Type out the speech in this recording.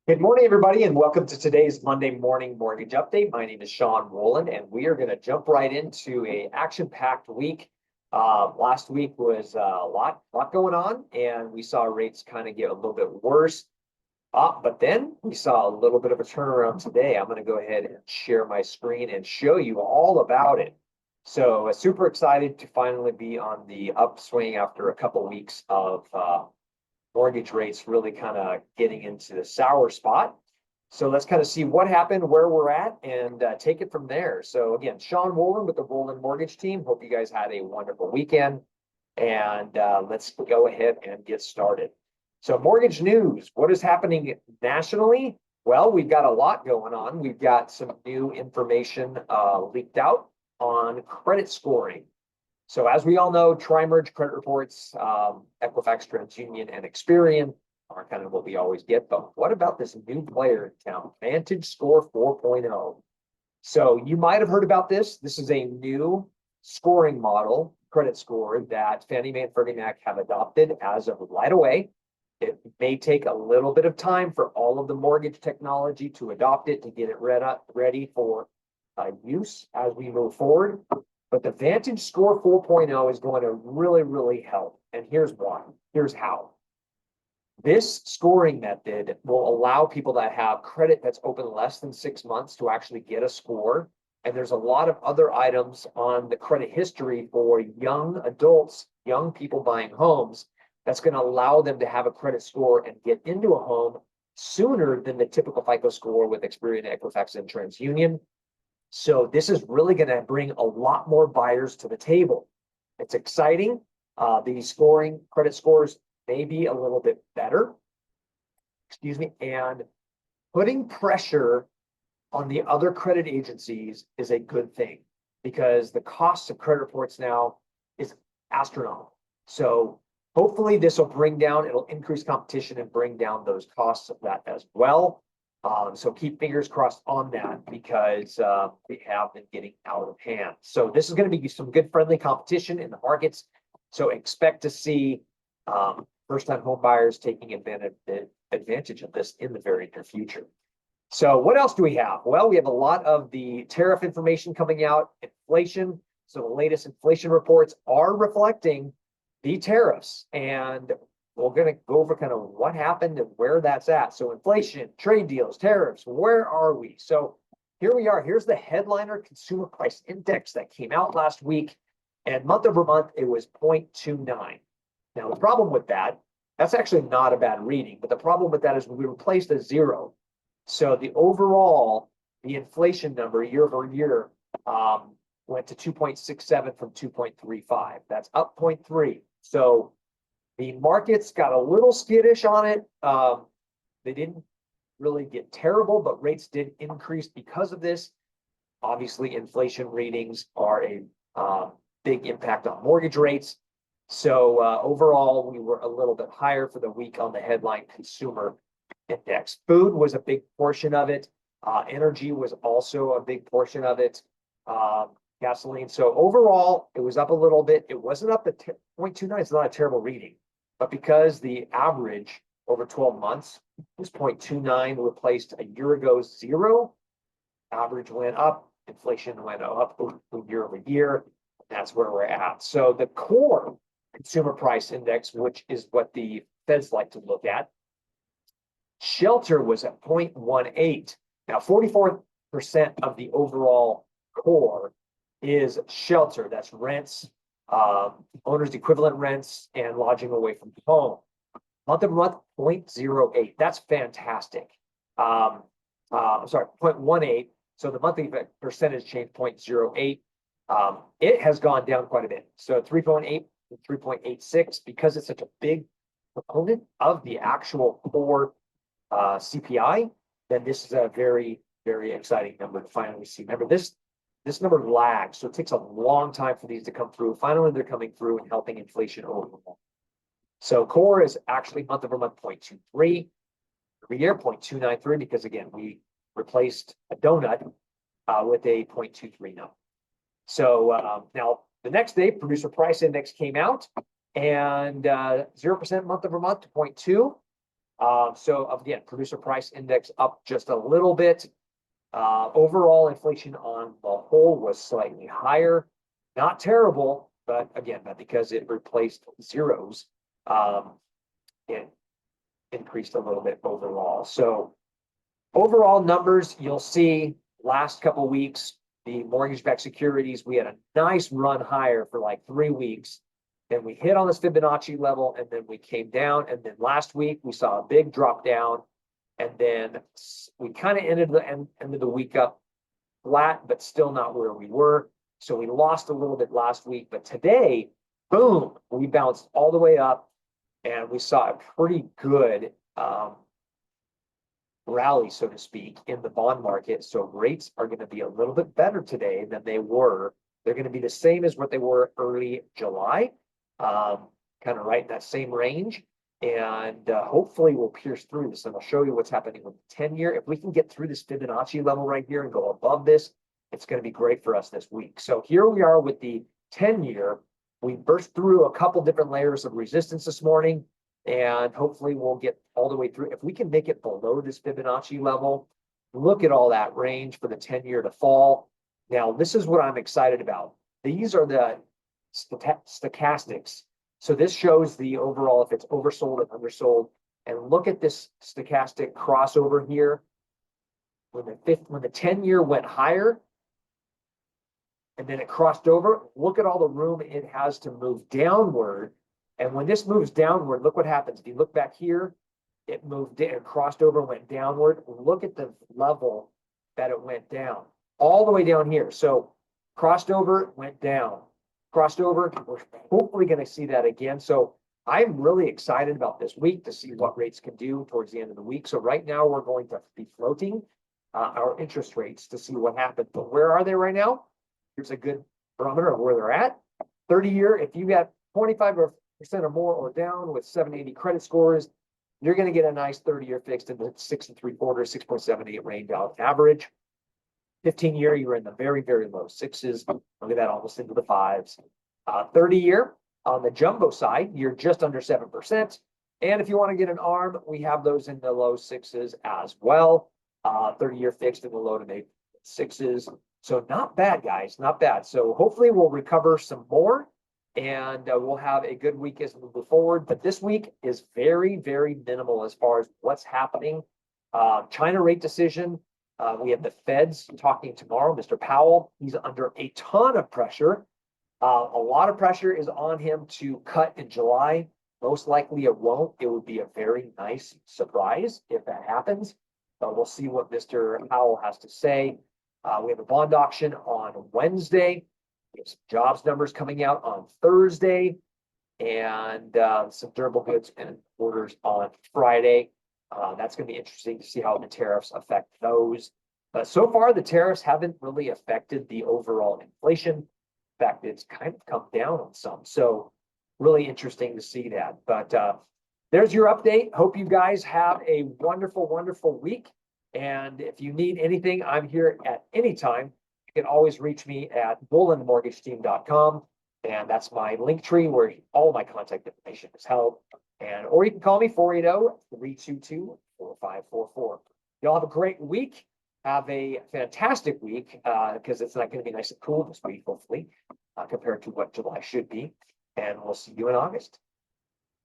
Good morning, everybody, and welcome to today's Monday morning mortgage update. My name is Sean Wohland, and we are going to jump right into a action-packed week. Last week was a lot going on, and we saw rates kind of get a little bit worse. But then we saw a little bit of a turnaround today. I'm going to go ahead and share my screen and show you all about it. So super excited to finally be on the upswing after a couple weeks of mortgage rates really kind of getting into the sour spot. So let's kind of see what happened, where we're at, and take it from there. So again, Sean Wohland with the Wohland Mortgage Team. Hope you guys had a wonderful weekend. And let's go ahead and get started. So mortgage news, what is happening nationally? Well, we've got a lot going on. We've got some new information leaked out on credit scoring. So as we all know, tri-merge credit reports, Equifax, TransUnion, and Experian are kind of what we always get. But what about this new player in town, VantageScore 4.0? So you might have heard about this. This is a new scoring model, credit score, that Fannie Mae and Freddie Mac have adopted as of right away. It may take a little bit of time for all of the mortgage technology to adopt it, to get it ready for use as we move forward. But the VantageScore 4.0 is going to really help. And here's why. Here's how. This scoring method will allow people that have credit that's open less than 6 months to actually get a score. And there's a lot of other items on the credit history for young adults, young people buying homes, that's going to allow them to have a credit score and get into a home sooner than the typical FICO score with Experian, Equifax, and TransUnion. So this is really going to bring a lot more buyers to the table. It's exciting. The credit scores may be a little bit better, and putting pressure on the other credit agencies is a good thing because the cost of credit reports now is astronomical. So hopefully it'll increase competition and bring down those costs of that as well. So keep fingers crossed on that because we have been getting out of hand. So this is going to be some good friendly competition in the markets. So expect to see first-time home buyers taking advantage of this in the very near future. So what else do we have? Well, we have a lot of the tariff information coming out, inflation. So the latest inflation reports are reflecting the tariffs, and we're going to go over kind of what happened and where that's at. So inflation, trade deals, tariffs, where are we? So here we are. Here's the headliner consumer price index that came out last week. And month over month, it was 0.29. Now, the problem with that's actually not a bad reading. But the problem with that is we replaced a zero. So the inflation number year over year went to 2.67 from 2.35. That's up 0.3. So the markets got a little skittish on it. They didn't really get terrible, but rates did increase because of this. Obviously, inflation readings are a big impact on mortgage rates. So overall, we were a little bit higher for the week on the headline consumer index. Food was a big portion of it. Energy was also a big portion of it. Gasoline. So overall, it was up a little bit. It wasn't up at 0.29. It's not a terrible reading. But because the average over 12 months was 0.29, replaced a year ago's zero, average went up, inflation went up year over year. That's where we're at. So the core consumer price index, which is what the feds like to look at, shelter was at 0.18. Now, 44% of the overall core is shelter. That's rents, owner's equivalent rents, and lodging away from home. Month over month, 0.08. That's fantastic. I'm sorry, 0.18. So the monthly percentage change, 0.08. It has gone down quite a bit. So 3.8 to 3.86, because it's such a big component of the actual core CPI, then this is a very exciting number to finally see. Remember, this number lags, so it takes a long time for these to come through. Finally, they're coming through and helping inflation overall. So core is actually month over month 0.23, every year 0.293, because again, we replaced a donut with a 0.23 number. So now the next day, producer price index came out, and 0% month over month to 0.2. So again, producer price index up just a little bit. Overall inflation on the whole was slightly higher. Not terrible, but again, because it replaced zeros, it increased a little bit overall. So overall numbers, you'll see last couple of weeks, the mortgage-backed securities, we had a nice run higher for like 3 weeks. Then we hit on this Fibonacci level, and then we came down. And then last week, we saw a big drop down. And then we kind of ended the end of the week up flat, but still not where we were. So we lost a little bit last week. But today, boom, we bounced all the way up. And we saw a pretty good rally, so to speak, in the bond market. So rates are going to be a little bit better today than they were. They're going to be the same as what they were early July, kind of right in that same range. And hopefully we'll pierce through this, and I'll show you what's happening with the 10-year. If we can get through this Fibonacci level right here and go above this, it's going to be great for us this week. So here we are with the 10-year. We burst through a couple different layers of resistance this morning, and hopefully we'll get all the way through. If we can make it below this Fibonacci level, look at all that range for the 10-year to fall. Now, this is what I'm excited about. These are the stochastics. So this shows the overall, if it's oversold and undersold. And look at this stochastic crossover here. When the 10-year went higher, and then it crossed over, look at all the room it has to move downward. And when this moves downward, look what happens. If you look back here, it moved, it crossed over, went downward. Look at the level that it went down, all the way down here. So crossed over, went down, crossed over. We're hopefully going to see that again. So I'm really excited about this week to see what rates can do towards the end of the week. So right now we're going to be floating our interest rates to see what happens. But where are they right now? Here's a good barometer of where they're at. 30-year, if you got 25% or more or down with 780 credit scores, you're going to get a nice 30-year fixed in the 6 3/4, 6.78 range out average. 15-year, you're in the very, very low sixes. Look at that, almost into the fives. 30-year, on the jumbo side, you're just under 7%. And if you want to get an ARM, we have those in the low sixes as well. 30-year fixed in the low to mid sixes. So not bad, guys, not bad. So hopefully we'll recover some more, and we'll have a good week as we move forward. But this week is very, very minimal as far as what's happening. China rate decision. We have the Feds talking tomorrow. Mr. Powell, he's under a ton of pressure. A lot of pressure is on him to cut in July. Most likely it won't. It would be a very nice surprise if that happens. But we'll see what Mr. Powell has to say. We have a bond auction on Wednesday. We have some jobs numbers coming out on Thursday, and some durable goods and orders on Friday. That's going to be interesting to see how the tariffs affect those. So far, the tariffs haven't really affected the overall inflation. In fact, it's kind of come down on some. So really interesting to see that. But there's your update. Hope you guys have a wonderful, wonderful week. And if you need anything, I'm here at any time. You can always reach me at wohlandmortgageteam.com. And that's my link tree where all my contact information is held. Or you can call me 480-322-4544. Y'all have a great week. Have a fantastic week, because it's not going to be nice and cool this week, hopefully, compared to what July should be. And we'll see you in August.